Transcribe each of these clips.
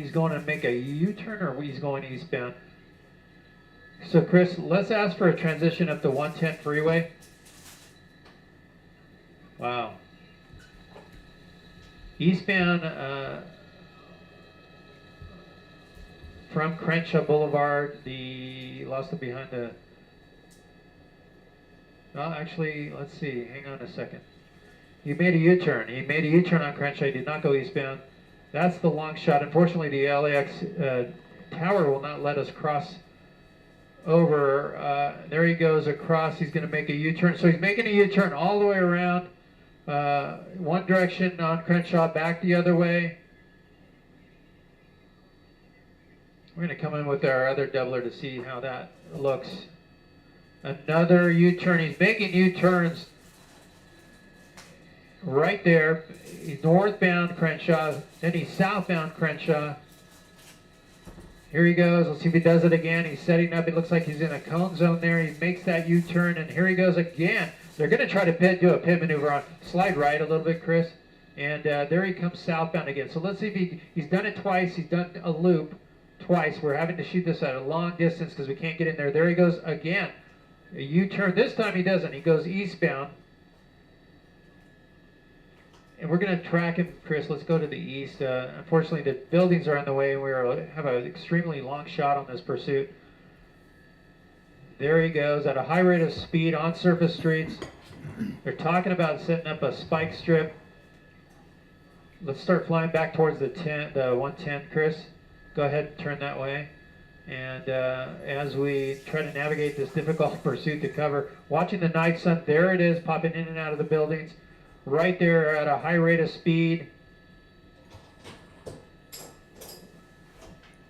he's going to make a U-turn or he's going eastbound. So Chris, let's ask for a transition up the 110 freeway. Wow. Eastbound from Crenshaw Boulevard, lost it behind the, well actually, let's see, hang on a second. He made a U-turn. He made a U-turn on Crenshaw. He did not go eastbound. That's the long shot. Unfortunately, the LAX tower will not let us cross over. There he goes across. He's going to make a U-turn. So he's making a U-turn all the way around. One direction on Crenshaw, back the other way. We're going to come in with our other doubler to see how that looks. Another U-turn. He's making U-turns right there. He's northbound Crenshaw, then he's southbound Crenshaw. Here he goes. Let's see if he does it again. He's setting up. It looks like he's in a cone zone there. He makes that U-turn, and here he goes again. They're going to try to do a pit maneuver on. Slide right a little bit, Chris. And there he comes southbound again. So let's see if he's done it twice. He's done a loop twice. We're having to shoot this at a long distance because we can't get in there. There he goes again. A U-turn. This time he doesn't. He goes eastbound. And we're going to track him, Chris. Let's go to the east. Unfortunately, the buildings are in the way, and we have an extremely long shot on this pursuit. There he goes at a high rate of speed on surface streets. They're talking about setting up a spike strip. Let's start flying back towards the 110, Chris. Go ahead and turn that way. And as we try to navigate this difficult pursuit to cover, watching the night sun, there it is, popping in and out of the buildings. Right there at a high rate of speed.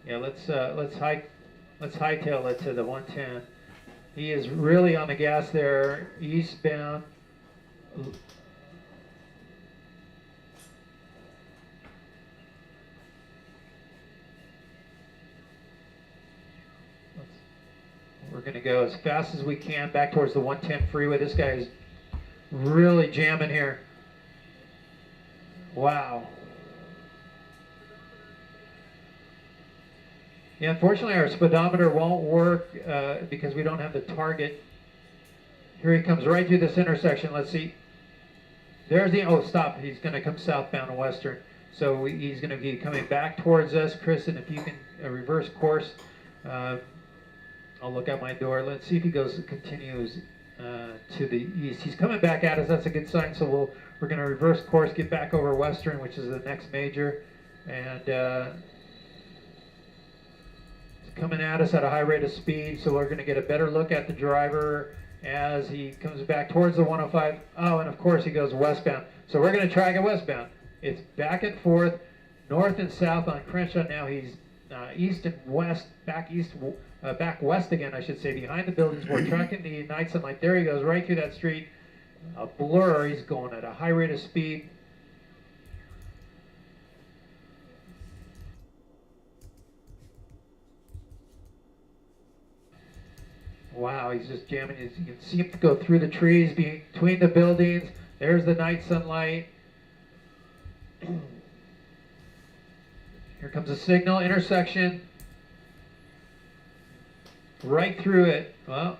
Yeah, let's hightail it to the 110. He is really on the gas there, eastbound. We're going to go as fast as we can back towards the 110 freeway. This guy is really jamming here. Wow. Yeah, unfortunately our speedometer won't work because we don't have the target. Here he comes right through this intersection. Let's see. There's the, oh stop, he's going to come southbound and western. So he's going to be coming back towards us, Chris, and if you can reverse course, I'll look out my door. Let's see if he continues to the east. He's coming back at us. That's a good sign. So we're going to reverse course, get back over western, which is the next major, and it's coming at us at a high rate of speed. So we're going to get a better look at the driver as he comes back towards the 105. Oh, and of course he goes westbound. So we're going to track it westbound. It's back and forth, north and south on Crenshaw. Now he's east and west, back west again, I should say, behind the buildings. We're tracking the night sunlight. There he goes, right through that street. A blur. He's going at a high rate of speed. Wow, he's just jamming. You can see him go through the trees between the buildings. There's the night sunlight. Here comes a signal, intersection. Right through it. Well,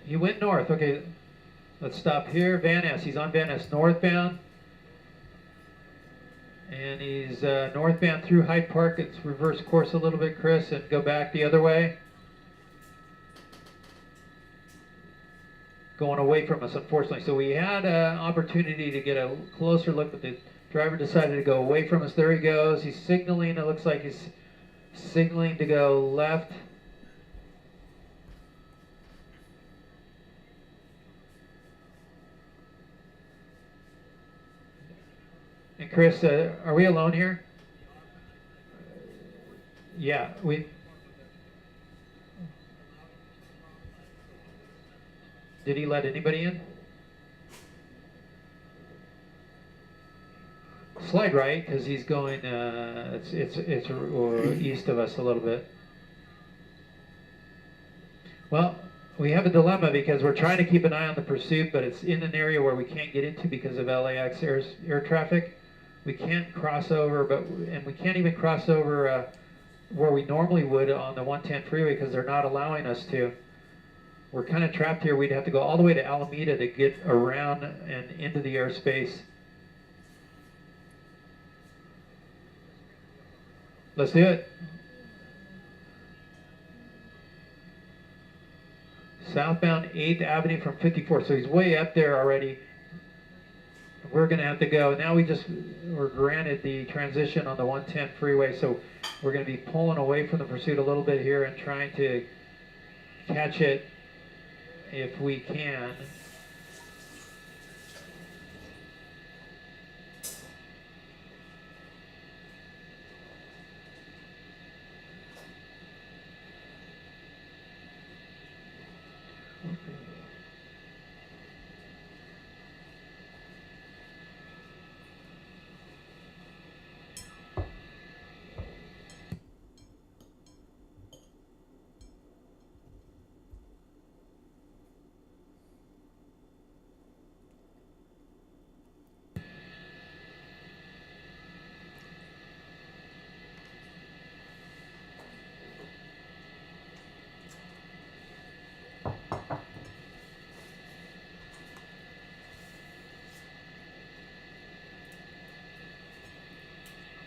he went north. Okay, let's stop here. Van Ness, he's on Van Ness, northbound. And he's northbound through Hyde Park. Let's reverse course a little bit, Chris, and go back the other way. Going away from us, unfortunately. So we had an opportunity to get a closer look, but the driver decided to go away from us. There he goes. He's signaling. It looks like he's signaling to go left. And Chris, are we alone here? Yeah, we. Did he let anybody in? Slide right, because he's going. It's east of us a little bit. Well, we have a dilemma because we're trying to keep an eye on the pursuit, but it's in an area where we can't get into because of LAX air traffic. we can't cross over, and we can't even cross over where we normally would on the 110 freeway because they're not allowing us to. We're kind of trapped here. We'd have to go all the way to Alameda to get around and into the airspace. Let's do it. Southbound 8th Avenue from 54. So he's way up there already. We're going to have to go. Now we're granted the transition on the 110 freeway, so we're going to be pulling away from the pursuit a little bit here and trying to catch it if we can.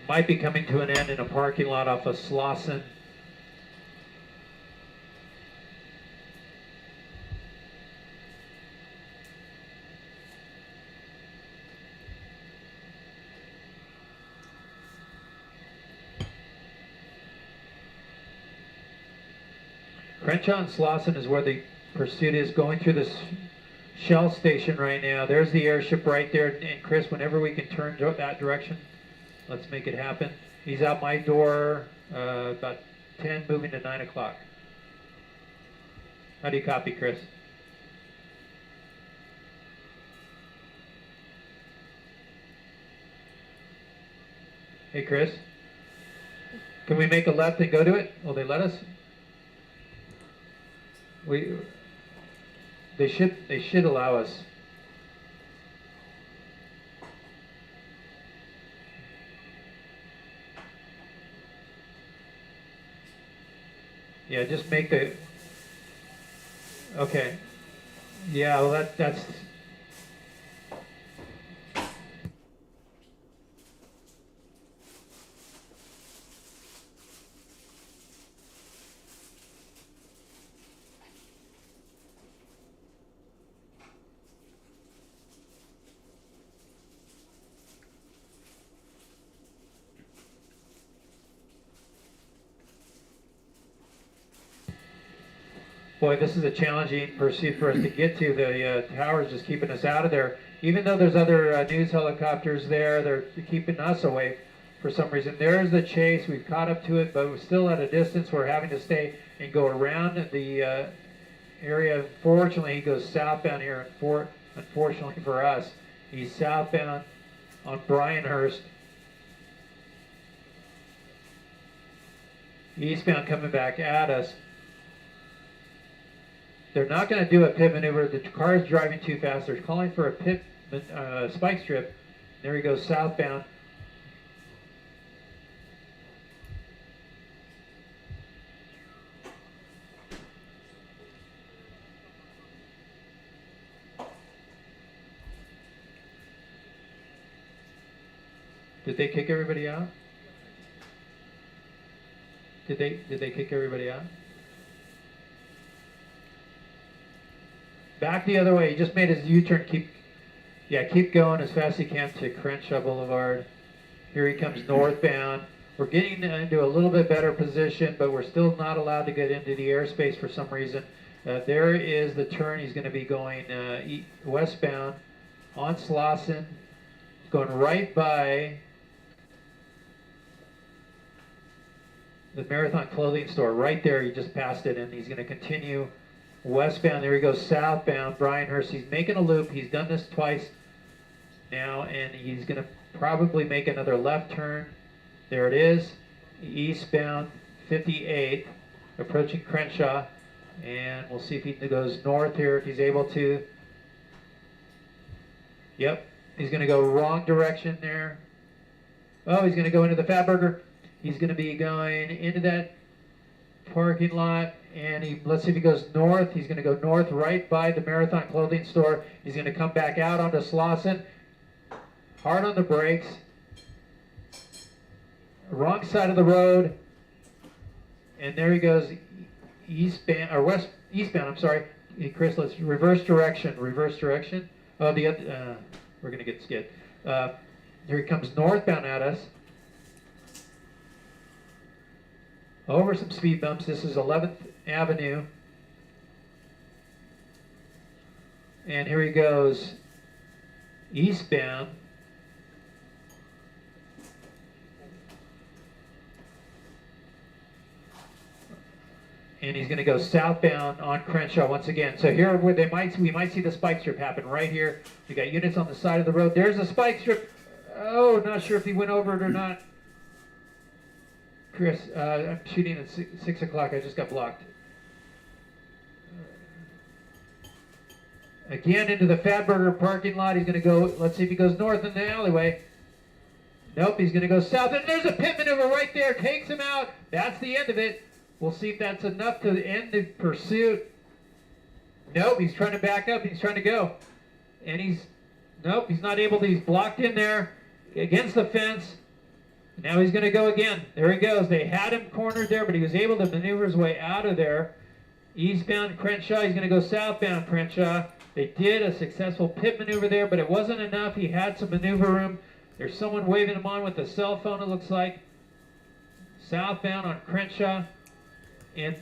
Might be coming to an end in a parking lot off of Slauson. Crenshaw and Slauson is where the pursuit is, going through this Shell station right now. There's the airship right there. And Chris, whenever we can turn that direction, let's make it happen. He's out my door about 10, moving to 9 o'clock. How do you copy, Chris? Hey, Chris? Can we make a left and go to it? Will they let us? They should allow us. Yeah, just make the. Okay. Yeah, well that's. Boy, this is a challenging pursuit for us to get to. The tower's just keeping us out of there. Even though there's other news helicopters there, they're keeping us away for some reason. There's the chase. We've caught up to it, but we're still at a distance. We're having to stay and go around the area. Fortunately, he goes southbound here. Unfortunately for us, he's southbound on Bryanhurst. Eastbound coming back at us. They're not going to do a pit maneuver. The car is driving too fast. They're calling for a pit spike strip. There he goes southbound. Did they kick everybody out? Did they kick everybody out? Back the other way. He just made his U-turn. Keep going as fast as he can to Crenshaw Boulevard. Here he comes northbound. We're getting into a little bit better position, but we're still not allowed to get into the airspace for some reason. There is the turn. He's going to be going westbound on Slauson. He's going right by the Marathon Clothing Store. Right there, he just passed it, and he's going to continue westbound. There he goes southbound, Bryanhurst. He's making a loop. He's done this twice now, and he's going to probably make another left turn. There it is, eastbound 58, approaching Crenshaw, and we'll see if he goes north here, if he's able to. Yep, he's going to go wrong direction there. Oh, he's going to go into the Fatburger. He's going to be going into that parking lot, and let's see if he goes north. He's going to go north right by the Marathon Clothing Store. He's going to come back out onto Slauson. Hard on the brakes. Wrong side of the road. And there he goes eastbound, or eastbound, I'm sorry. Hey, Chris, let's reverse direction. Oh, the other, we're going to get skid. Here he comes northbound at us. Over some speed bumps. This is 11th Avenue. And here he goes eastbound. And he's going to go southbound on Crenshaw once again. So here where we might see the spike strip happen right here. We got units on the side of the road. There's a spike strip. Oh, not sure if he went over it or not. Chris, I'm shooting at 6 o'clock. I just got blocked. Again into the Fatburger parking lot. He's going to go, let's see if he goes north in the alleyway. Nope, he's going to go south. And there's a pit maneuver right there. Takes him out. That's the end of it. We'll see if that's enough to end the pursuit. Nope, he's trying to back up. He's trying to go. And nope, he's not able to. He's blocked in there against the fence. Now he's going to go again. There he goes. They had him cornered there, but he was able to maneuver his way out of there. Eastbound Crenshaw. He's going to go southbound Crenshaw. They did a successful pit maneuver there, but it wasn't enough. He had some maneuver room. There's someone waving him on with a cell phone, it looks like. Southbound on Crenshaw. And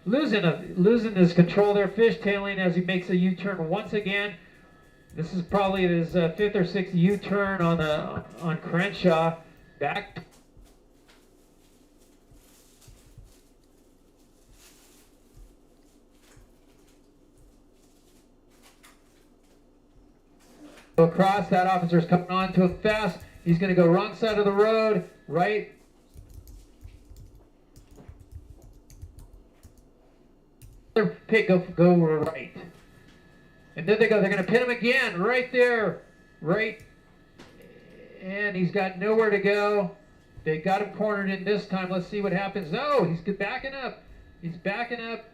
losing his control there, fishtailing as he makes a U-turn once again. This is probably his fifth or sixth U-turn on Crenshaw. Back. Across, that officer's coming on to him fast. He's going to go wrong side of the road, right. Pit, go right. And there they go. They're going to pin him again, right there, right. And he's got nowhere to go. They got him cornered in this time. Let's see what happens. No, he's backing up. He's backing up.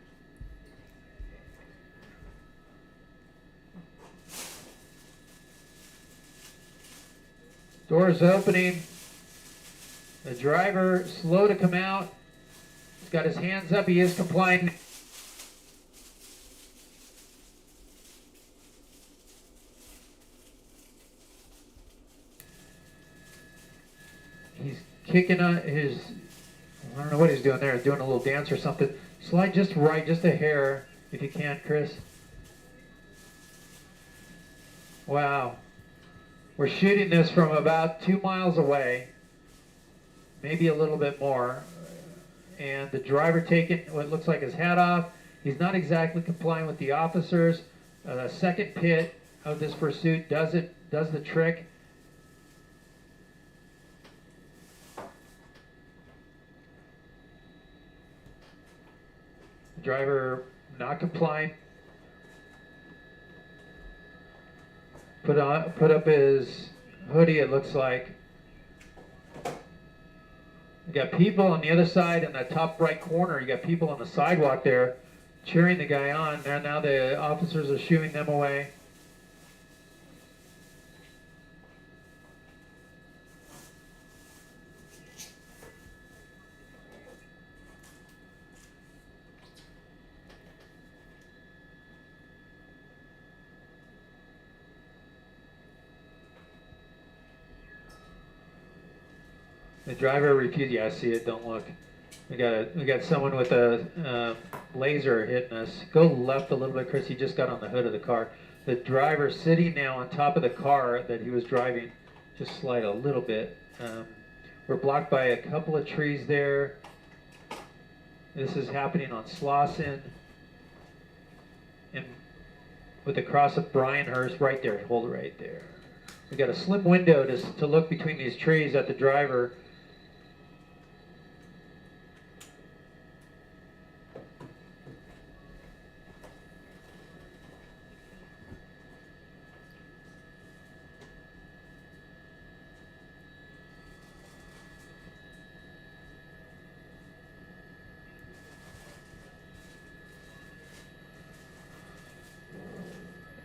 Doors opening. The driver slow to come out. He's got his hands up. He is complying. He's kicking on his, I don't know what he's doing there, doing a little dance or something. Slide just right, just a hair, if you can, Chris. Wow. We're shooting this from about 2 miles away, maybe a little bit more. And the driver taking what looks like his hat off. He's not exactly complying with the officers. The second pit of this pursuit does the trick. The driver not complying. Put up his hoodie, it looks like. You got people on the other side in the top right corner. You got people on the sidewalk there cheering the guy on. And now the officers are shooing them away. The driver refused. Yeah, I see it. Don't look. We got someone with a laser hitting us. Go left a little bit, Chris. He just got on the hood of the car. The driver sitting now on top of the car that he was driving. Just slide a little bit. We're blocked by a couple of trees there. This is happening on Slauson. And with the cross of Bryanhurst right there. Hold it right there. We got a slim window to look between these trees at the driver.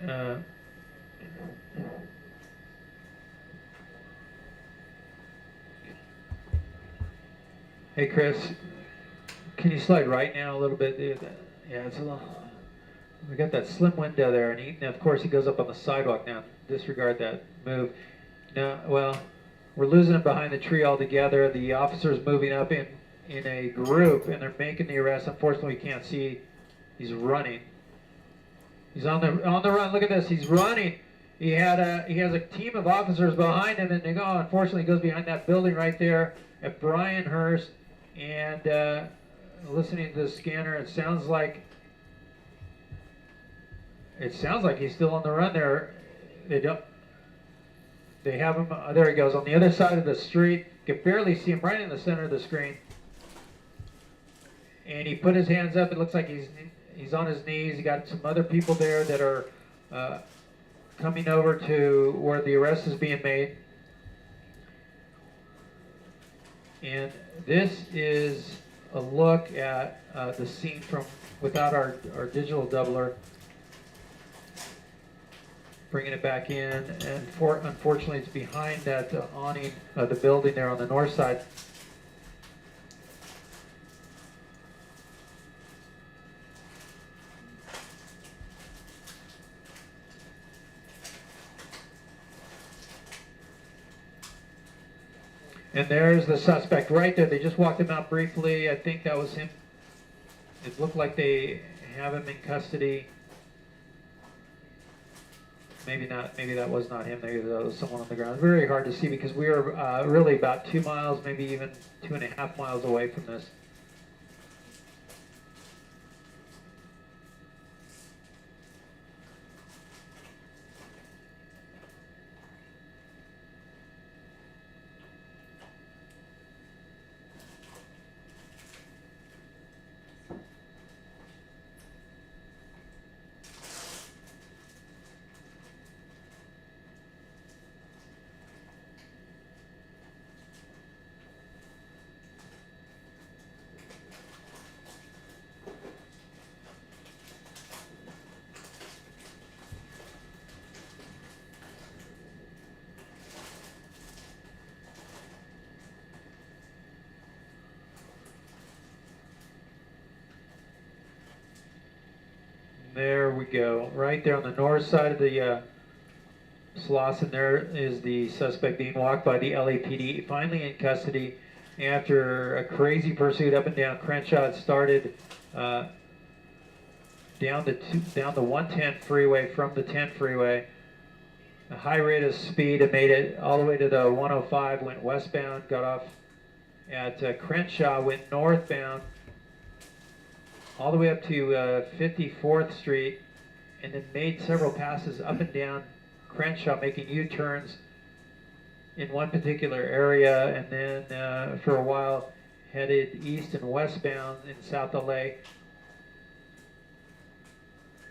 Hey Chris, can you slide right now a little bit? Yeah, it's a little. We got that slim window there, and of course he goes up on the sidewalk now. Disregard that move. No, well, we're losing him behind the tree altogether. The officer's moving up in a group, and they're making the arrest. Unfortunately, we can't see. He's running. He's on the run. Look at this. He's running. He has a team of officers behind him, and they go. Unfortunately, he goes behind that building right there at Bryanhurst, and listening to the scanner, it sounds like he's still on the run there. They have him. There he goes on the other side of the street. You can barely see him, right in the center of the screen. And he put his hands up. It looks like he's on his knees. He got some other people there that are coming over to where the arrest is being made. And this is a look at the scene from without our digital doubler. Bringing it back in, and unfortunately it's behind that awning of the building there on the north side. And there's the suspect right there. They just walked him out briefly. I think that was him. It looked like they have him in custody. Maybe not. Maybe that was not him. Maybe that was someone on the ground. Very hard to see because we are really about 2 miles, maybe even 2.5 miles away from this. There we go. Right there on the north side of the Slauson, there is the suspect being walked by the LAPD, finally in custody after a crazy pursuit up and down Crenshaw. It started down the 110 freeway from the 10 freeway. A high rate of speed. It made it all the way to the 105, went westbound, got off at Crenshaw, went northbound, all the way up to 54th Street, and then made several passes up and down Crenshaw, making U-turns in one particular area, and then for a while headed east and westbound in South LA,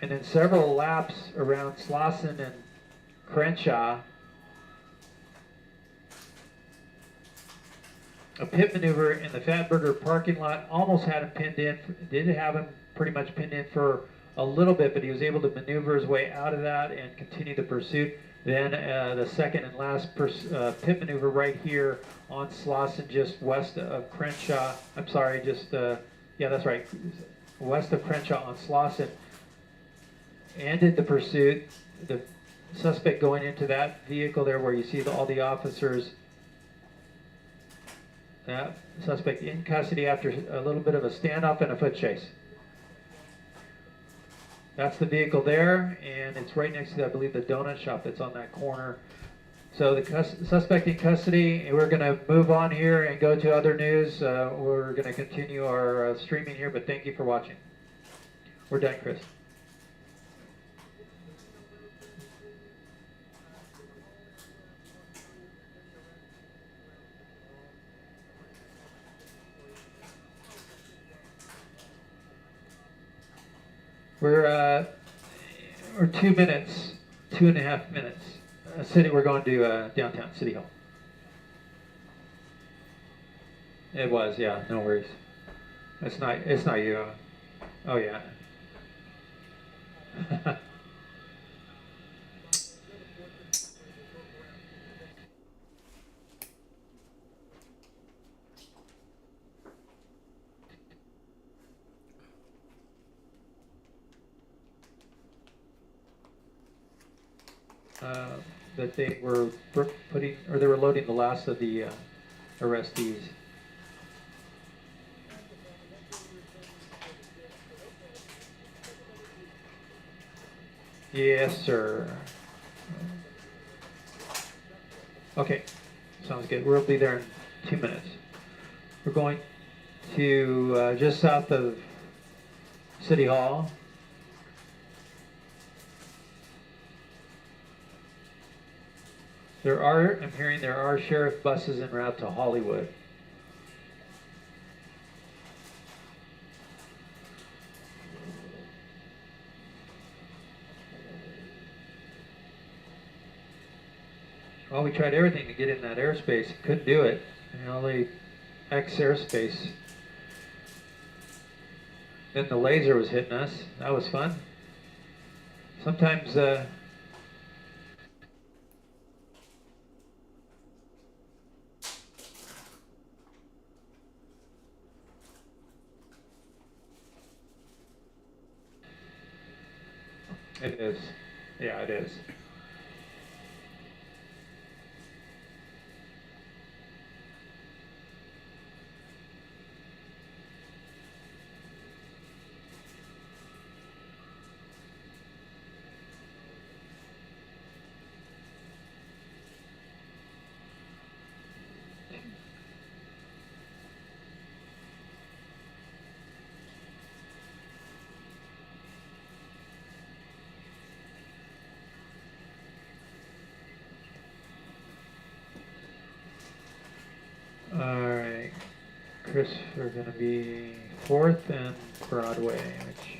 and then several laps around Slauson and Crenshaw. A pit maneuver in the Fatburger parking lot almost had him pinned in. Did have him pretty much pinned in for a little bit, but he was able to maneuver his way out of that and continue the pursuit. Then the second and last pit maneuver right here on Slauson, just west of Crenshaw. I'm sorry, just, yeah, that's right, west of Crenshaw on Slauson. Ended the pursuit. The suspect going into that vehicle there where you see all the officers. That suspect in custody after a little bit of a standoff and a foot chase. That's the vehicle there, and it's right next to, I believe, the donut shop that's on that corner. So the suspect in custody, and we're going to move on here and go to other news. We're going to continue our streaming here, but thank you for watching. We're done, Chris. We're 2 minutes, 2.5 minutes. We're going to downtown City Hall. It was, yeah, no worries. It's not you. Oh yeah. that they were they were loading the last of the arrestees. Yes, sir. Okay, sounds good. We'll be there in 2 minutes. We're going to just south of City Hall. I'm hearing there are sheriff buses en route to Hollywood. Well, we tried everything to get in that airspace. Couldn't do it. They X airspace. Then the laser was hitting us. That was fun. Sometimes it is. Yeah, it is. Alright, Chris, we're going to be 4th and Broadway, which...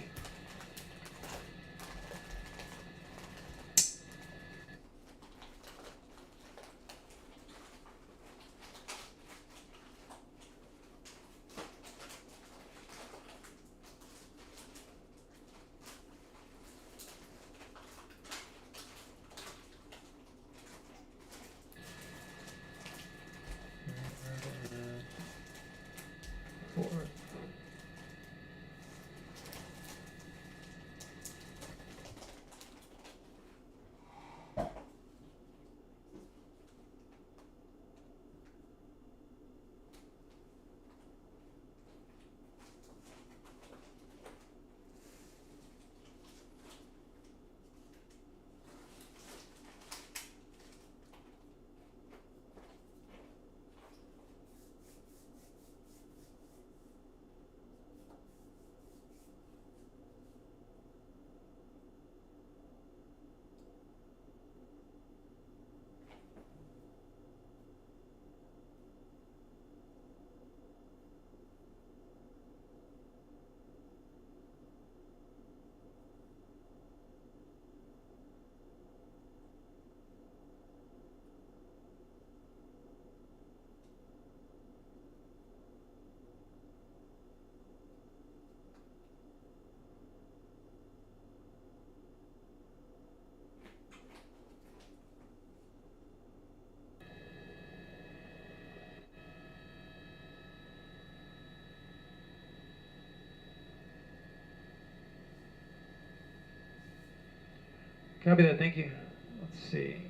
Copy that, thank you. Let's see.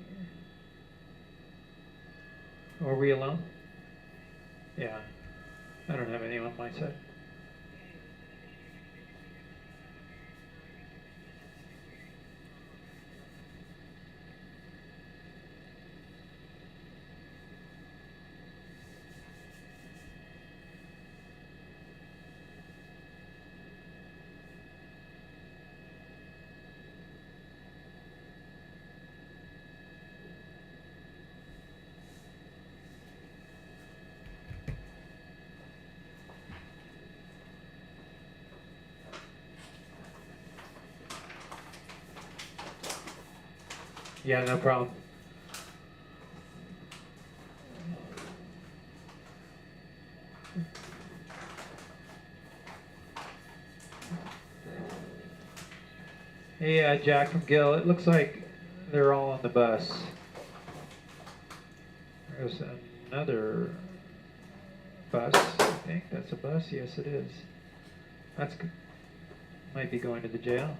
Are we alone? Yeah. I don't have anyone on my side. Yeah, no problem. Hey, Jack from Gill. It looks like they're all on the bus. There's another bus. I think that's a bus. Yes, it is. That's good. Might be going to the jail.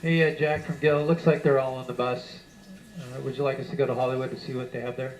Hey, Jack from Gill. Looks like they're all on the bus. Would you like us to go to Hollywood to see what they have there?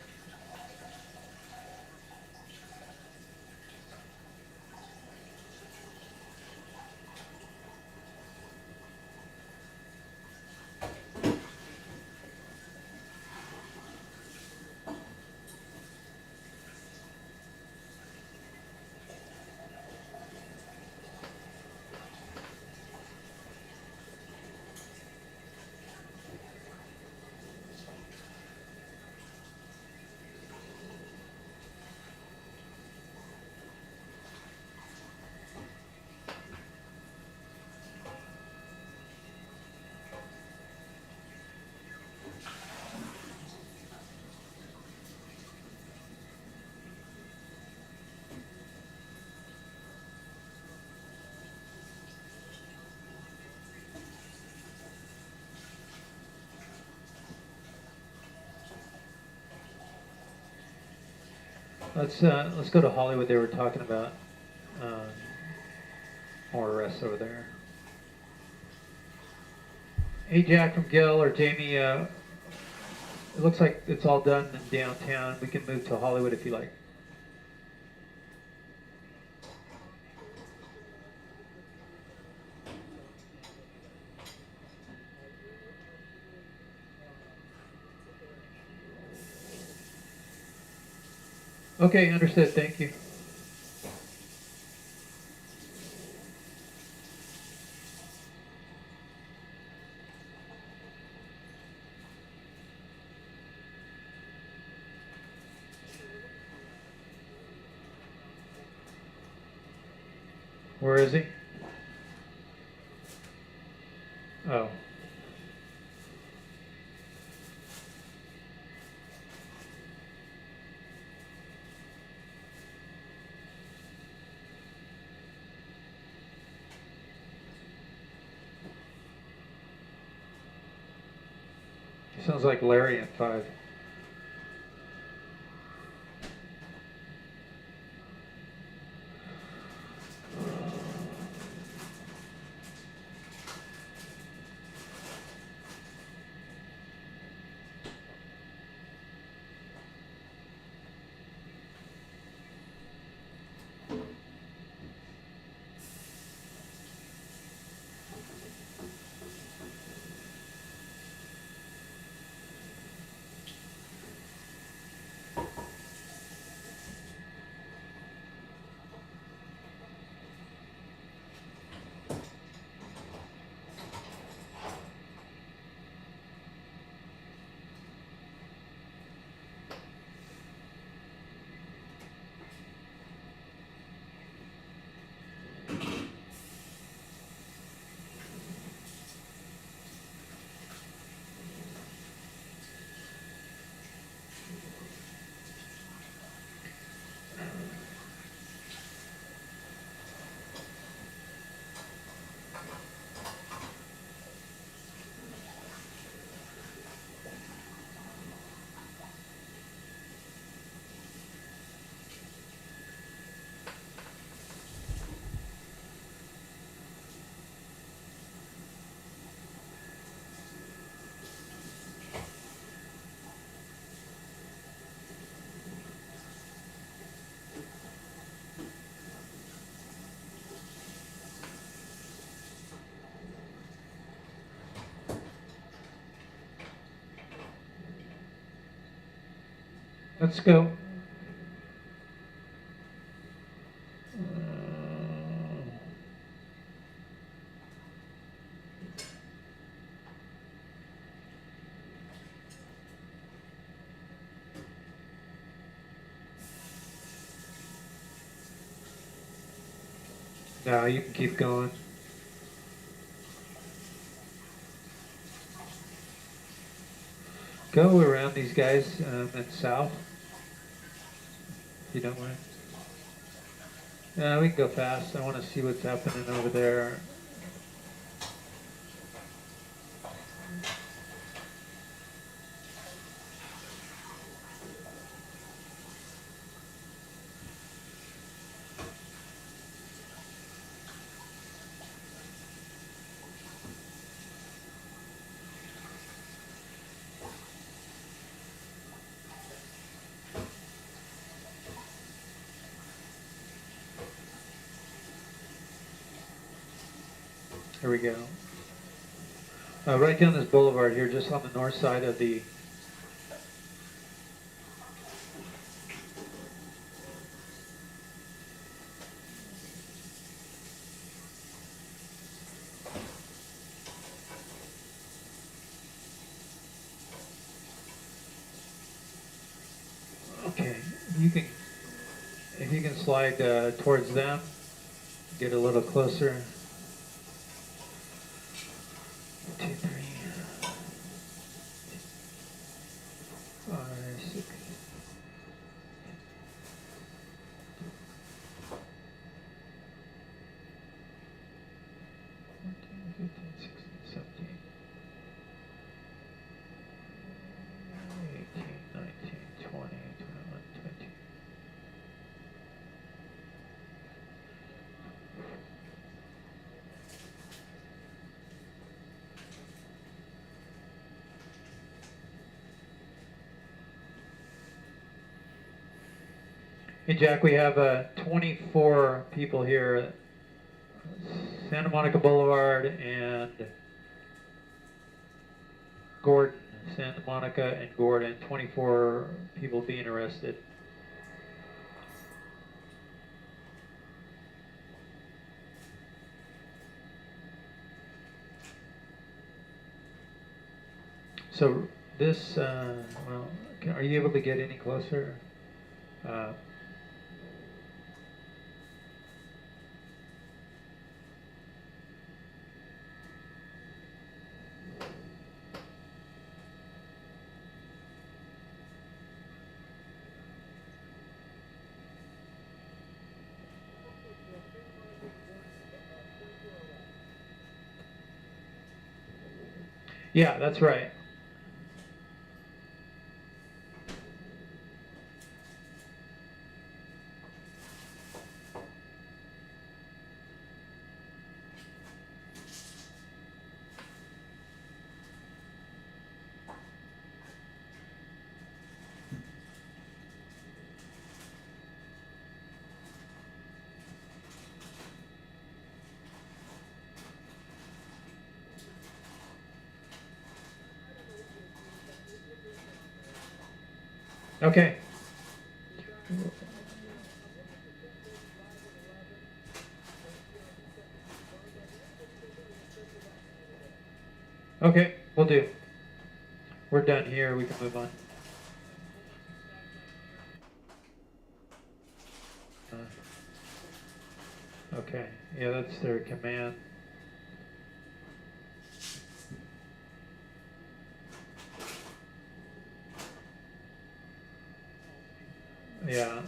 Let's go to Hollywood. They were talking about more arrests over there. Hey, Jack from Gill or Jamie. It looks like it's all done in downtown. We can move to Hollywood if you like. Okay, understood. Thank you. Where is he? Oh. Sounds like Larry in 5. Let's go. No, you can keep going. Go around these guys and south, if you don't mind. Yeah, we can go fast. I want to see what's happening over there. Here we go. Right down this boulevard here, just on the north side of the okay, if you can slide towards them, get a little closer. 2, 3, 5, 6. Hey Jack, we have 24 people here, Santa Monica Boulevard and Gordon, Santa Monica and Gordon, 24 people being arrested. So this, well, are you able to get any closer? Yeah, that's right. Okay. Okay, we'll do. We're done here. We can move on. Okay. Yeah, that's their command. Yeah.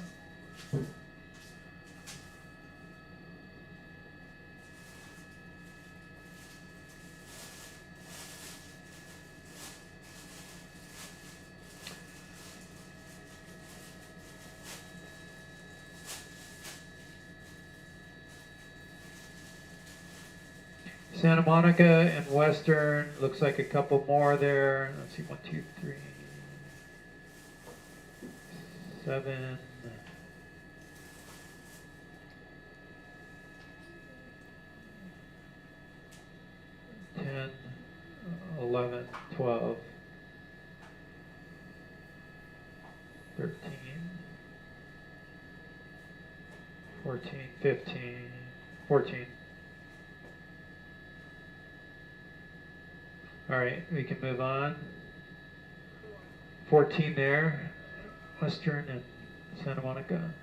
Santa Monica and Western, looks like a couple more there. Let's see, 1, 2, 3, 7. 10, 11, 12, 13, 14, 15, 14. All right, we can move on. 14 there, Western and Santa Monica.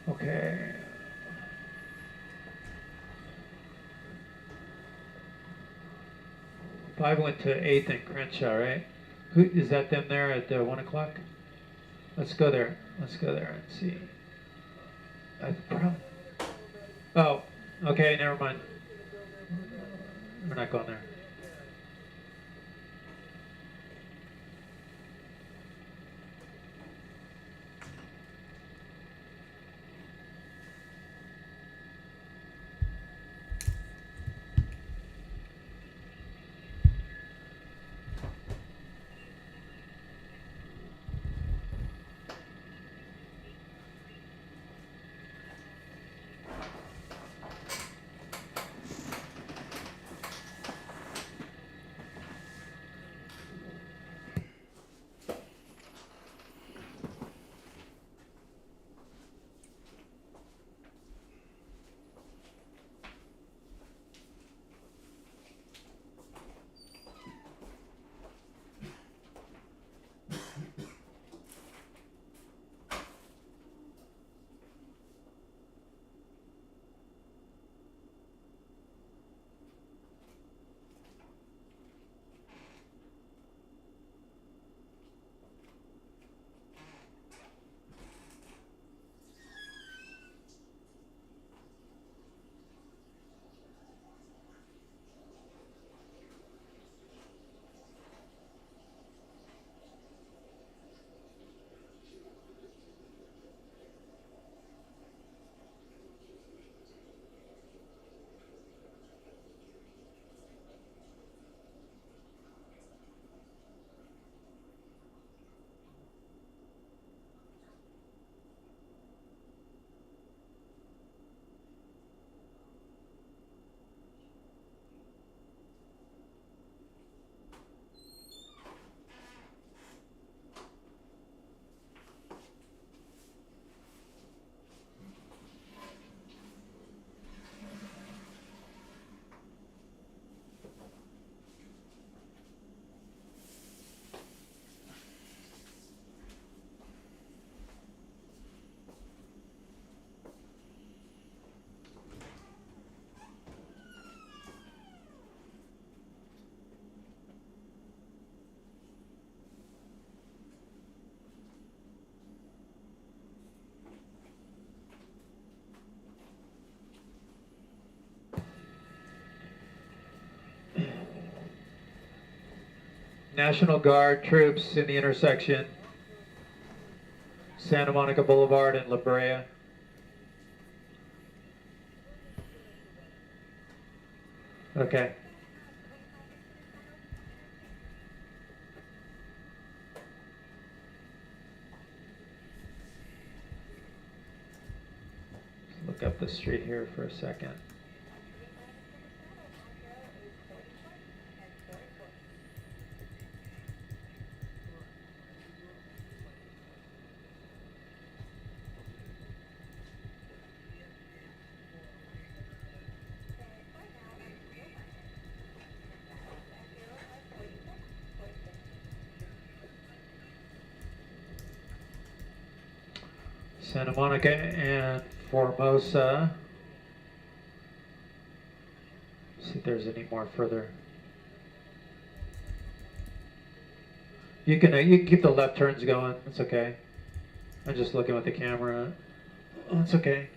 Okay. I went to 8th and Crenshaw, right? Who is that? Them there at 1 o'clock? Let's go there. Let's go there and see. Oh, okay. Never mind. We're not going there. National Guard troops in the intersection, Santa Monica Boulevard and La Brea. Okay. Let's look up the street here for a second. Santa Monica and Formosa. See if there's any more further. You can keep the left turns going. It's okay. I'm just looking with the camera. Oh, it's okay.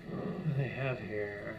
What do they have here?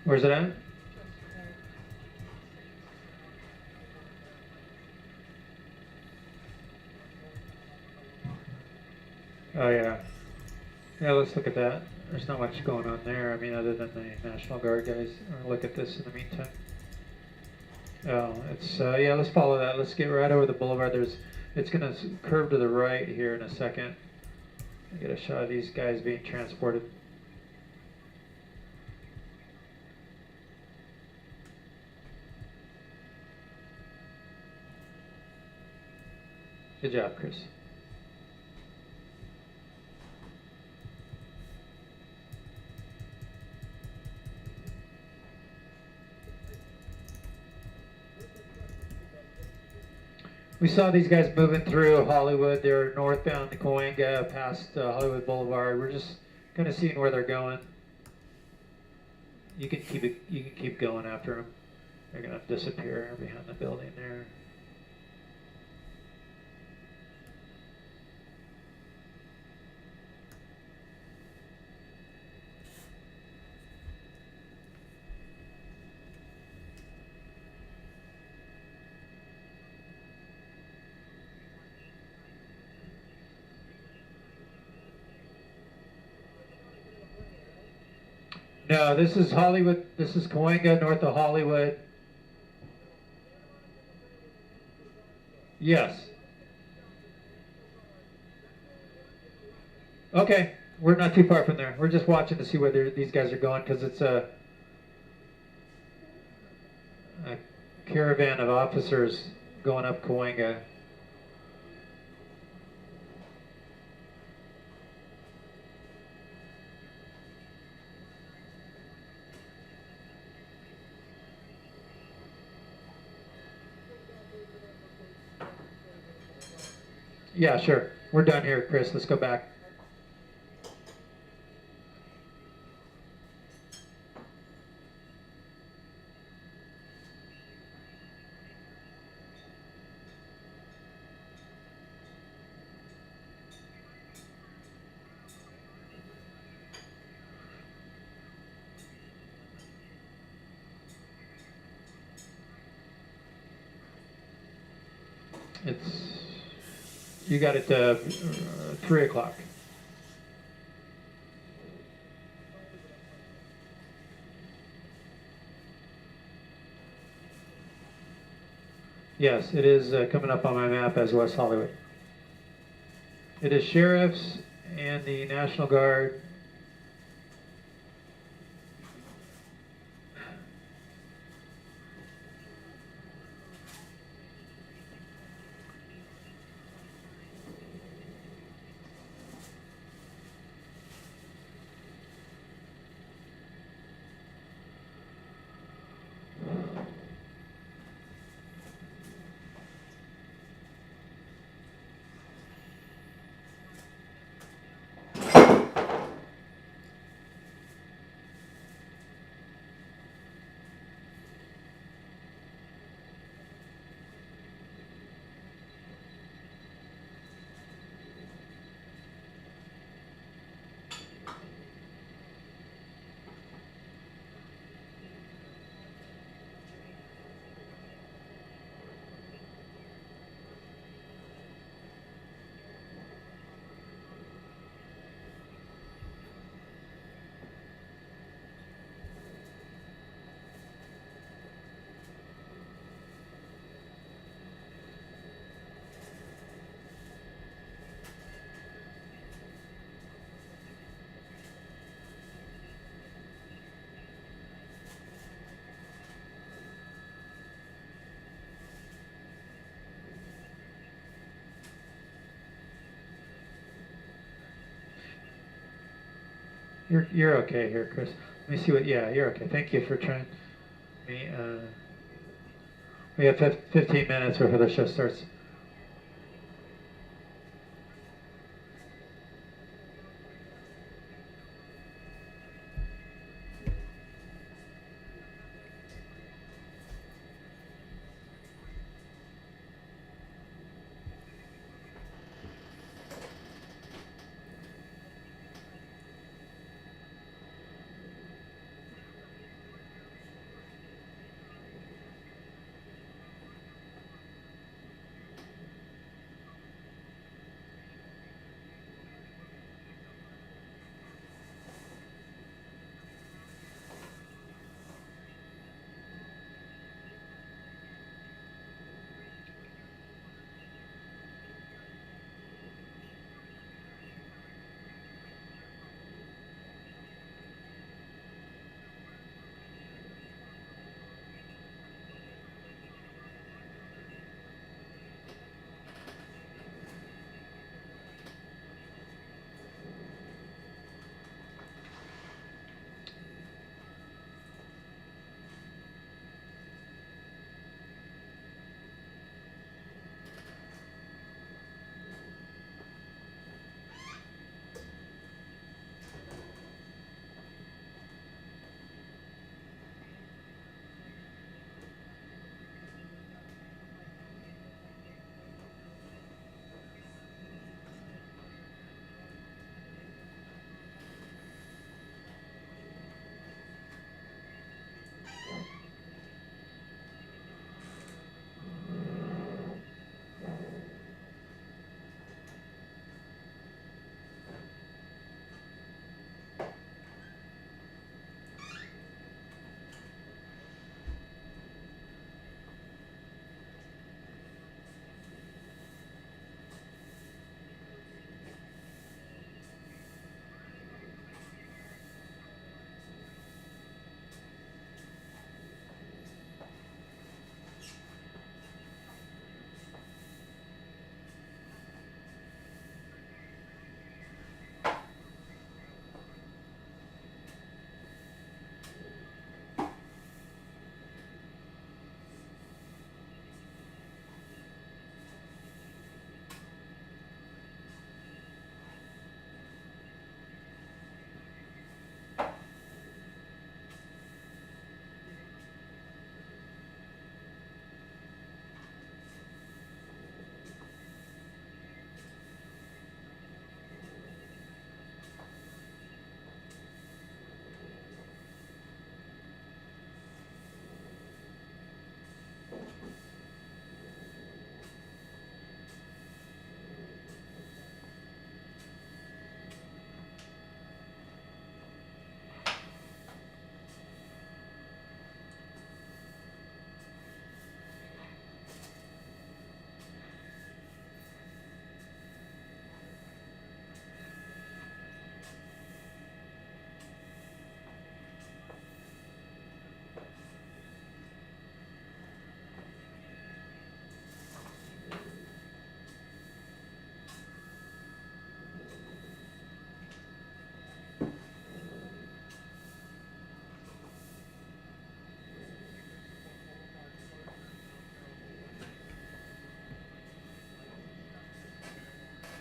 Where's it at? Oh yeah. Yeah, let's look at that. There's not much going on there. I mean, other than the National Guard guys. I'll look at this in the meantime. Oh, it's yeah. Let's follow that. Let's get right over the boulevard. It's gonna curve to the right here in a second. Get a shot of these guys being transported. Good job, Chris. We saw these guys moving through Hollywood. They're northbound to Cahuenga, past Hollywood Boulevard. We're just kind of seeing where they're going. You can keep going after them. They're gonna disappear behind the building there. No, this is Hollywood. This is Cahuenga, north of Hollywood. Yes. Okay, we're not too far from there. We're just watching to see where these guys are going because it's a caravan of officers going up Cahuenga. Yeah, sure. We're done here, Chris. Let's go back. You got it 3 o'clock. Yes, it is coming up on my map as West Hollywood. It is sheriffs and the National Guard. You're okay here, Chris. Let me see what. Yeah, you're okay. Thank you for trying. We have 15 minutes before the show starts.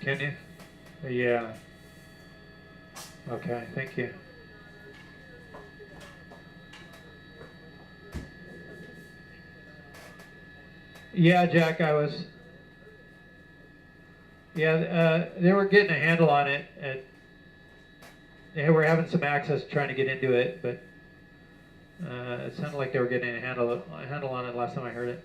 Can you? Yeah. Okay, thank you. Yeah, Jack, I was. Yeah, they were getting a handle on it, and they were having some access trying to get into it, but it sounded like they were getting a handle on it last time I heard it.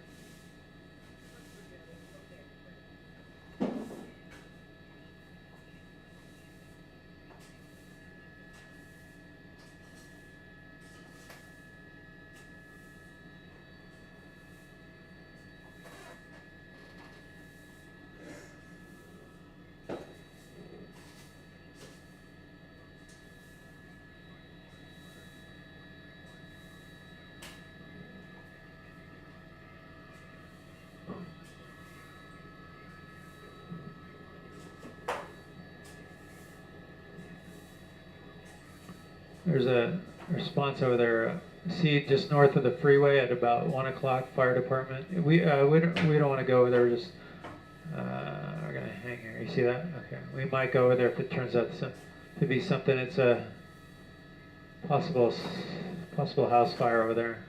There's a response over there. See, just north of the freeway at about 1 o'clock. Fire department. We don't want to go over there. We're just we're gonna hang here. You see that? Okay. We might go over there if it turns out to be something. It's a possible house fire over there.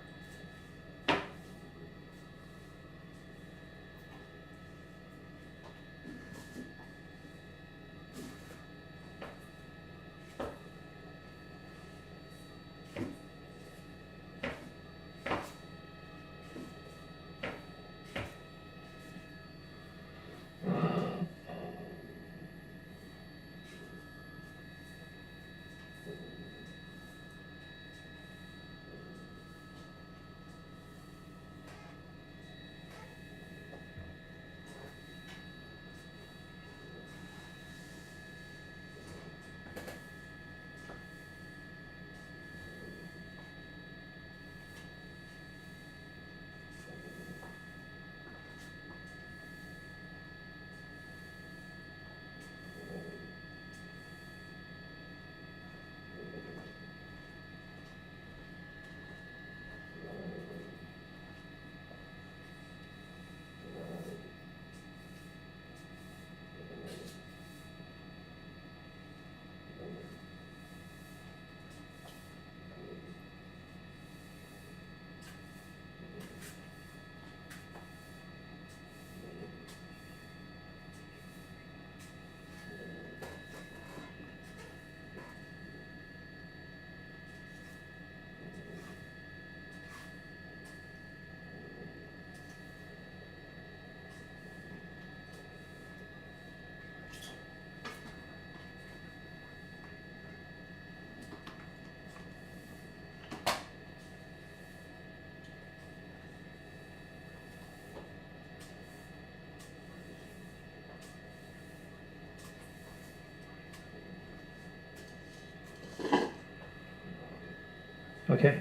Okay.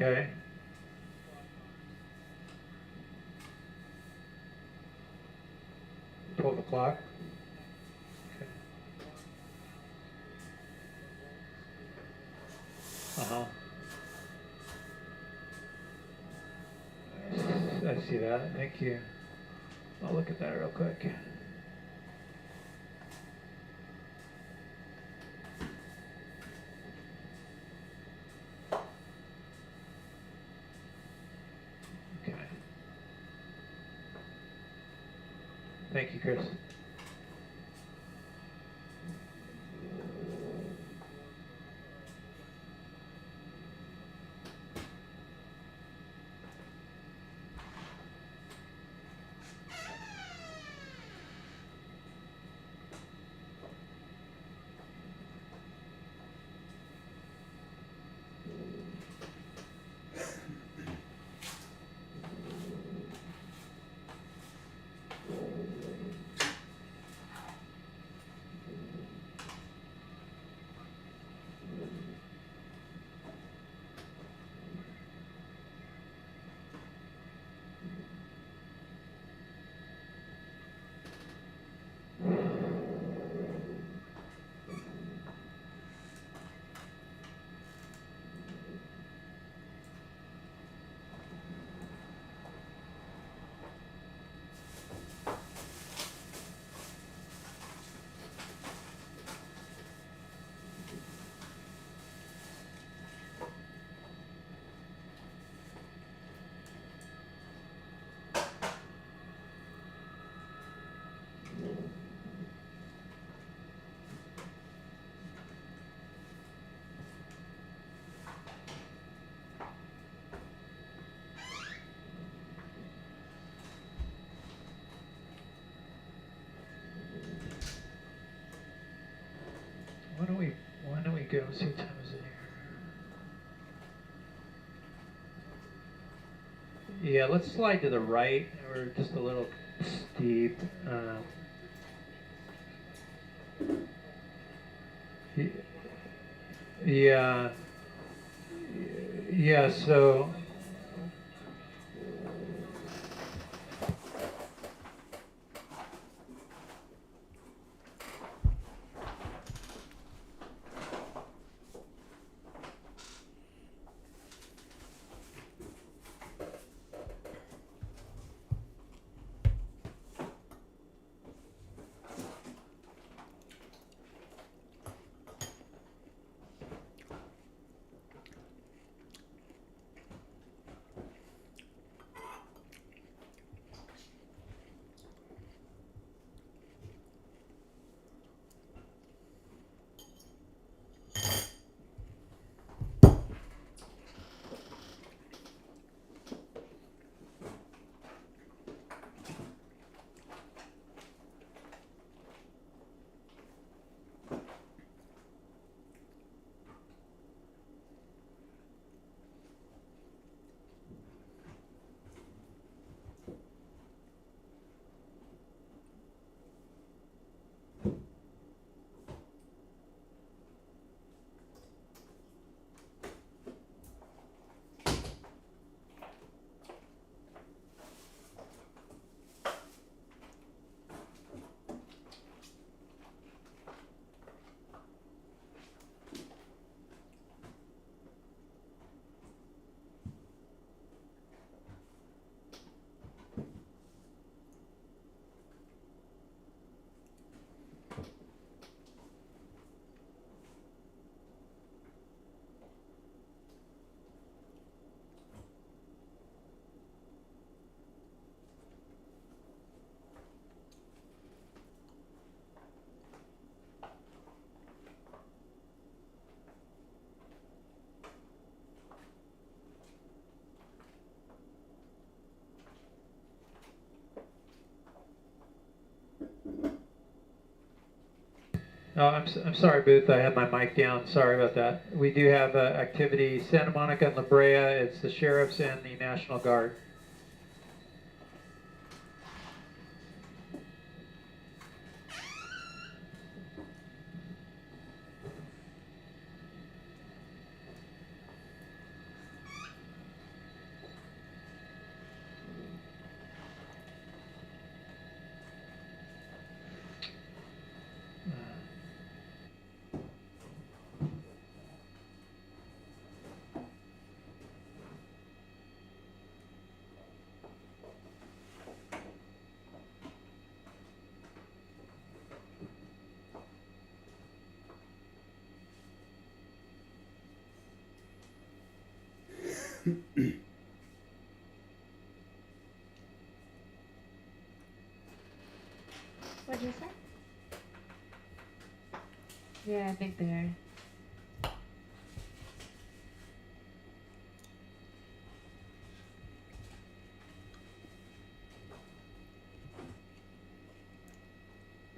Okay. $12 o'clock. Okay. Uh-huh. I see that. Thank you. I'll look at that real quick. Okay. Thank you, Chris. Why don't we go see what time is it here? Yeah, let's slide to the right. We're just a little steep. Yeah. Yeah, so oh, I'm sorry, Booth. I had my mic down. Sorry about that. We do have activity Santa Monica and La Brea. It's the sheriffs and the National Guard. What'd you say? Yeah, I think they're...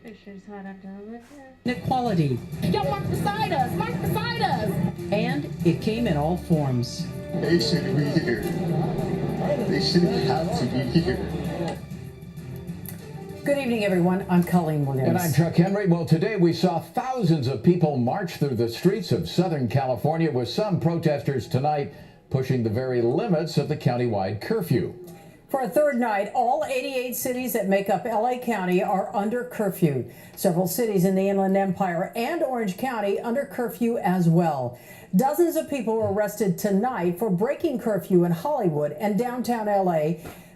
Pretty sure it's hot up to the window. Inequality. Y'all march beside us! March beside us! And it came in all forms. They shouldn't be here. They shouldn't have to be here. Good evening, everyone. I'm Colleen Williams. And I'm Chuck Henry. Well, today we saw thousands of people march through the streets of Southern California, with some protesters tonight pushing the very limits of the countywide curfew. For a third night, all 88 cities that make up LA County are under curfew. Several cities in the Inland Empire and Orange County under curfew as well. Dozens of people were arrested tonight for breaking curfew in Hollywood and downtown LA.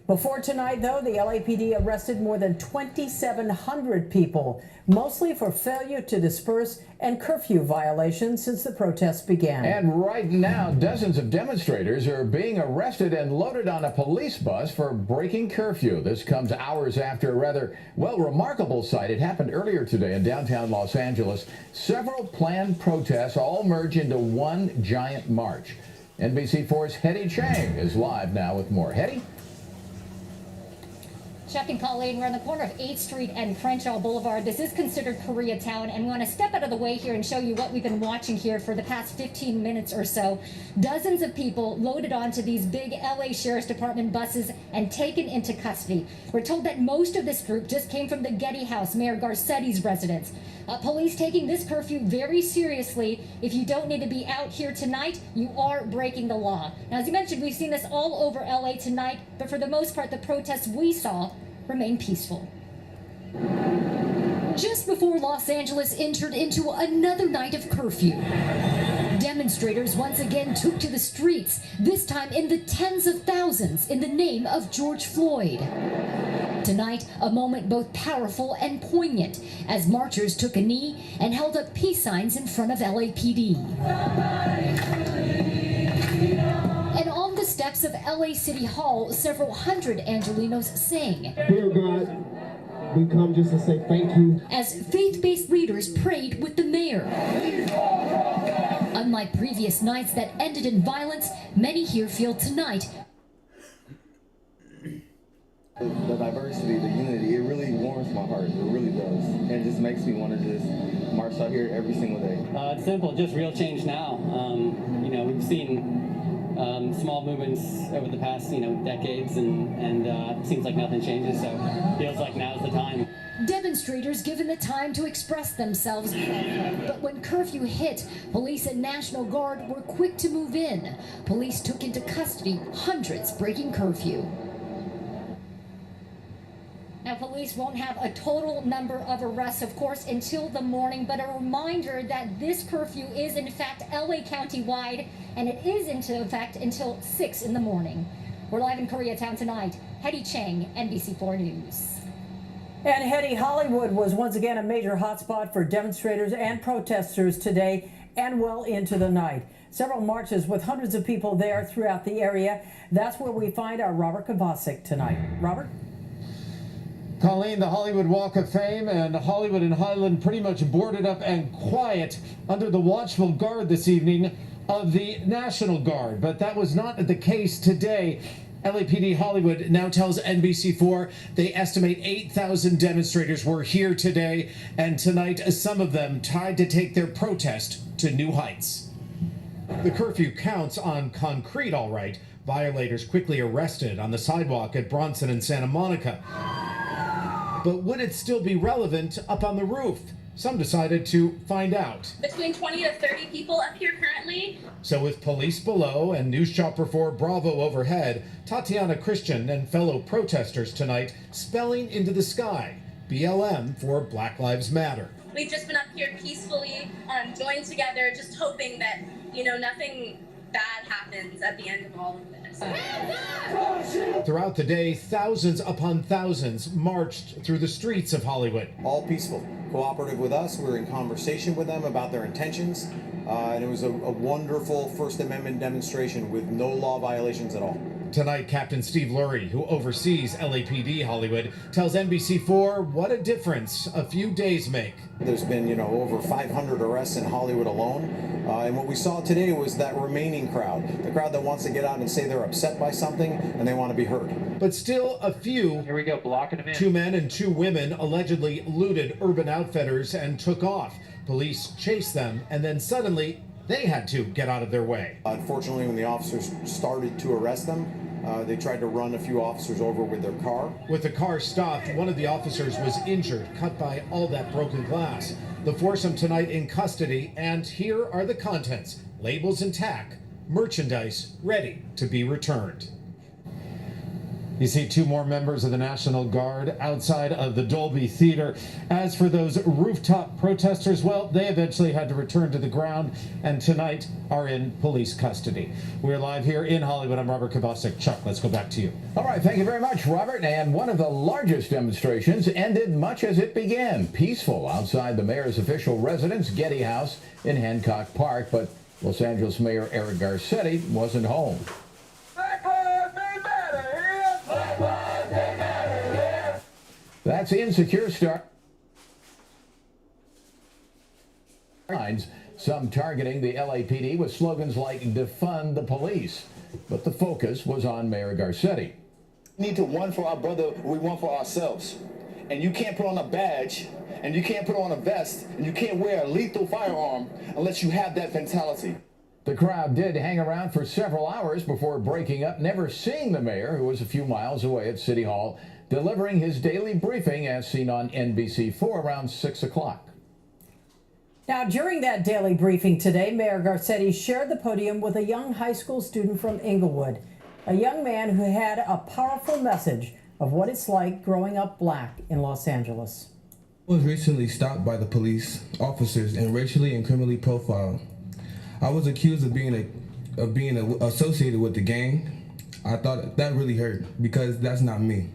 Before tonight, though, the LAPD arrested more than 2,700 people, mostly for failure to disperse and curfew violations since the protests began. And right now, dozens of demonstrators are being arrested and loaded on a police bus for breaking curfew. This comes hours after a rather, well, remarkable sight. It happened earlier today in downtown Los Angeles. Several planned protests all merge into one giant march. NBC4's Hetty Chang is live now with more. Hetty? Chuck and Colleen, we're on the corner of 8th Street and Crenshaw Boulevard. This is considered Koreatown, and we want to step out of the way here and show you what we've been watching here for the past 15 minutes or so. Dozens of people loaded onto these big LA Sheriff's Department buses and taken into custody. We're told that most of this group just came from the Getty House, Mayor Garcetti's residence. Police taking this curfew very seriously. If you don't need to be out here tonight, you are breaking the law. Now, as you mentioned, we've seen this all over LA tonight, but for the most part, the protests we saw remain peaceful. Just before Los Angeles entered into another night of curfew, demonstrators once again took to the streets, this time in the tens of thousands, in the name of George Floyd. Tonight, a moment both powerful and poignant as marchers took a knee and held up peace signs in front of LAPD. And on the steps of LA City Hall, several hundred Angelinos sang. Dear God, we come just to say thank you. As faith-based leaders prayed with the mayor. Unlike previous nights that ended in violence, many here feel tonight The diversity, the unity, it really warms my heart. It really does. And it just makes me want to just march out here every single day. It's simple, just real change now. We've seen small movements over the past, decades, and it seems like nothing changes, so it feels like now's the time. demonstrators given the time to express themselves. But when curfew hit, police and National Guard were quick to move in. Police took into custody hundreds breaking curfew. Now, police won't have a total number of arrests, of course, until the morning, but a reminder that this curfew is, in fact, LA County-wide, and it is into effect until 6 in the morning. We're live in Koreatown tonight. Hetty Chang, NBC4 News. And Hetty, Hollywood was once again a major hotspot for demonstrators and protesters today and well into the night. Several marches with hundreds of people there throughout the area. That's where we find our Robert Kovacic tonight. Robert? Colleen, the Hollywood Walk of Fame and Hollywood and Highland pretty much boarded up and quiet under the watchful guard this evening of the National Guard. But that was not the case today. LAPD Hollywood now tells NBC4 they estimate 8,000 demonstrators were here today, and tonight some of them tried to take their protest to new heights. The curfew counts on concrete, all right. Violators quickly arrested on the sidewalk at Bronson and Santa Monica. But would it still be relevant up on the roof? Some decided to find out. Between 20 to 30 people up here currently. So with police below and News Chopper 4 Bravo overhead, Tatiana Christian and fellow protesters tonight spelling into the sky, BLM for Black Lives Matter. We've just been up here peacefully, joined together, just hoping that, nothing bad happens at the end of all of this. Throughout the day, thousands upon thousands marched through the streets of Hollywood. All peaceful, cooperative with us. We were in conversation with them about their intentions, and it was a wonderful First Amendment demonstration with no law violations at all. Tonight, Captain Steve Lurie, who oversees LAPD Hollywood, tells NBC4 what a difference a few days make. There's been, over 500 arrests in Hollywood alone, and what we saw today was that remaining crowd, the crowd that wants to get out and say they're upset by something and they want to be heard. But still a few. Here we go, blocking them in. 2 men and 2 women allegedly looted Urban Outfitters and took off. Police chased them, and then suddenly they had to get out of their way. Unfortunately, when the officers started to arrest them, they tried to run a few officers over with their car. With the car stopped, one of the officers was injured, cut by all that broken glass. The foursome tonight in custody, and here are the contents: labels intact, merchandise ready to be returned. You see 2 more members of the National Guard outside of the Dolby Theater. As for those rooftop protesters, well, they eventually had to return to the ground and tonight are in police custody. We're live here in Hollywood. I'm Robert Kovacic. Chuck, let's go back to you. All right, thank you very much, Robert. And one of the largest demonstrations ended much as it began, peaceful outside the mayor's official residence, Getty House in Hancock Park. But Los Angeles Mayor Eric Garcetti wasn't home. That's Insecure Star. Some targeting the LAPD with slogans like defund the police. But the focus was on Mayor Garcetti. We need to one for our brother, we want for ourselves. And you can't put on a badge, and you can't put on a vest, and you can't wear a lethal firearm unless you have that mentality. The crowd did hang around for several hours before breaking up, never seeing the mayor, who was a few miles away at City Hall, delivering his daily briefing as seen on NBC4 around 6 o'clock. Now, during that daily briefing today, Mayor Garcetti shared the podium with a young high school student from Inglewood, a young man who had a powerful message of what it's like growing up black in Los Angeles. I was recently stopped by the police officers and racially and criminally profiled. I was accused of being associated with the gang. I thought that really hurt because that's not me.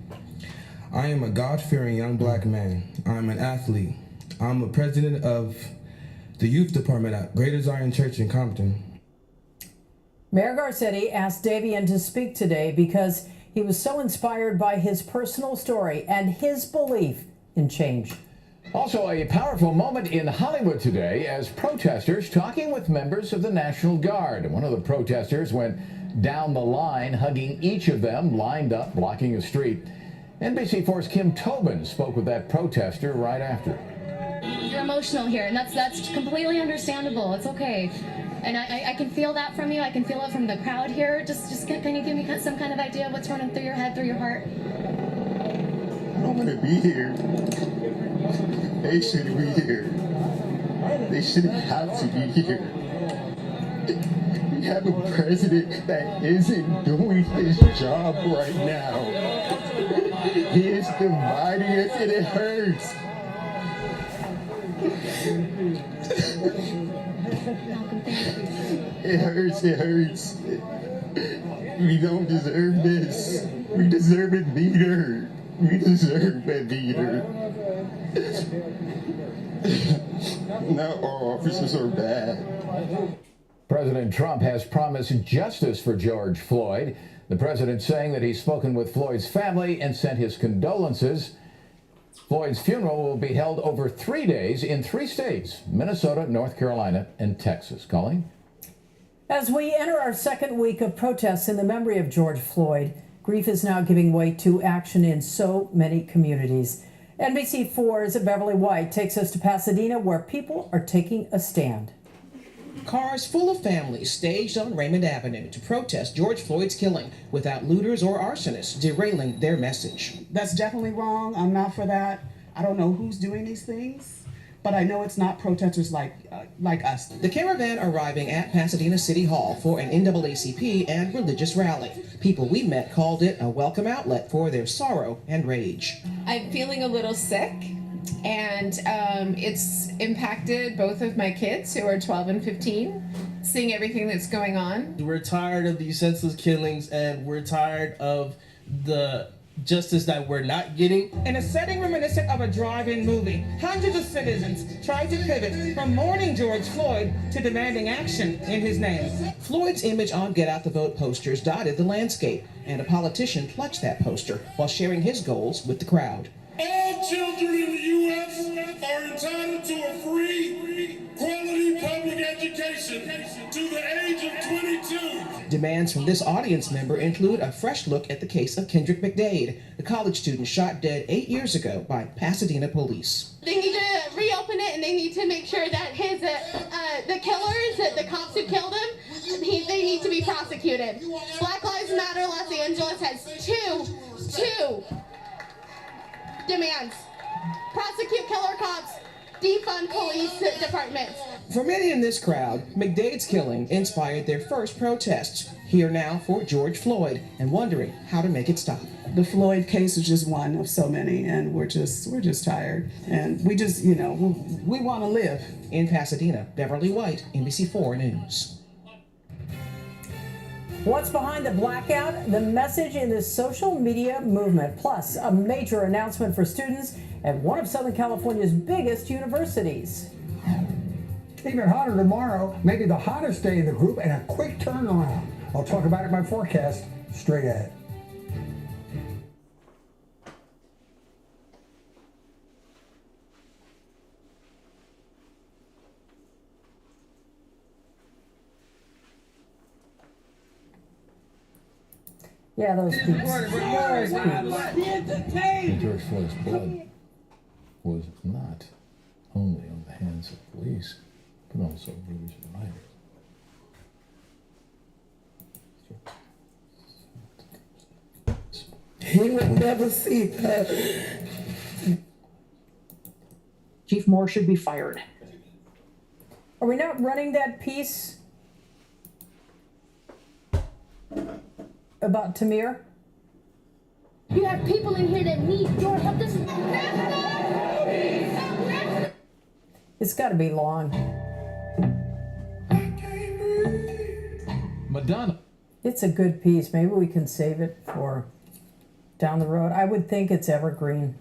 I am a God-fearing young black man. I'm an athlete. I'm a president of the youth department at Greater Zion Church in Compton. Mayor Garcetti asked Davian to speak today because he was so inspired by his personal story and his belief in change. Also, a powerful moment in Hollywood today as protesters talking with members of the National Guard. One of the protesters went down the line, hugging each of them, lined up, blocking a street. NBC4's Kim Tobin spoke with that protester right after. You're emotional here, and that's completely understandable. It's okay. And I can feel that from you. I can feel it from the crowd here. Just can you give me some kind of idea of what's running through your head, through your heart? I don't want to be here. They shouldn't be here. They shouldn't have to be here. We have a president that isn't doing his job right now. He is dividing us and it hurts. It hurts, it hurts. We don't deserve this. We deserve a leader. We deserve a leader. Not all officers are bad. President Trump has promised justice for George Floyd. The president saying that he's spoken with Floyd's family and sent his condolences. Floyd's funeral will be held over 3 days in 3 states: Minnesota, North Carolina, and Texas. Colleen? As we enter our second week of protests in the memory of George Floyd, grief is now giving way to action in so many communities. NBC4's Beverly White takes us to Pasadena, where people are taking a stand. Cars full of families staged on Raymond Avenue to protest George Floyd's killing without looters or arsonists derailing their message. That's definitely wrong. I'm not for that. I don't know who's doing these things, but I know it's not protesters like us. The caravan arriving at Pasadena City Hall for an NAACP and religious rally. People we met called it a welcome outlet for their sorrow and rage. I'm feeling a little sick, and it's impacted both of my kids, who are 12 and 15. seeing everything that's going on. We're tired of these senseless killings, and we're tired of the justice that we're not getting. In a setting reminiscent of a drive-in movie, hundreds of citizens tried to pivot from mourning George Floyd to demanding action in his name. Floyd's image on Get Out the Vote posters dotted the landscape, and a politician clutched that poster while sharing his goals with the crowd. All children in the U.S. are entitled to a free, quality public education to the age of 22. Demands from this audience member include a fresh look at the case of Kendrick McDade, the college student shot dead 8 years ago by Pasadena police. They need to reopen it, and they need to make sure that the killers, the cops who killed him, they need to be prosecuted. Black Lives Matter Los Angeles has two demands: prosecute killer cops, defund police departments. For many in this crowd, McDade's killing inspired their first protests, here now for George Floyd, and wondering how to make it stop. The Floyd case is just one of so many, and we're just tired, and we just, we want to live. In Pasadena, Beverly White, NBC4 News. What's behind the blackout? The message in this social media movement, plus a major announcement for students at one of Southern California's biggest universities. Even hotter tomorrow, maybe the hottest day in the group, and a quick turnaround. I'll talk about it in my forecast straight ahead. Yeah, those peeps. And George Floyd's blood was not only on the hands of police, but also readers and writers. He would never see that. Chief Moore should be fired. Are we not running that piece about Tamir? You have people in here that need your help. This It's got to be long. Madonna. It's a good piece. Maybe we can save it for down the road. I would think it's evergreen.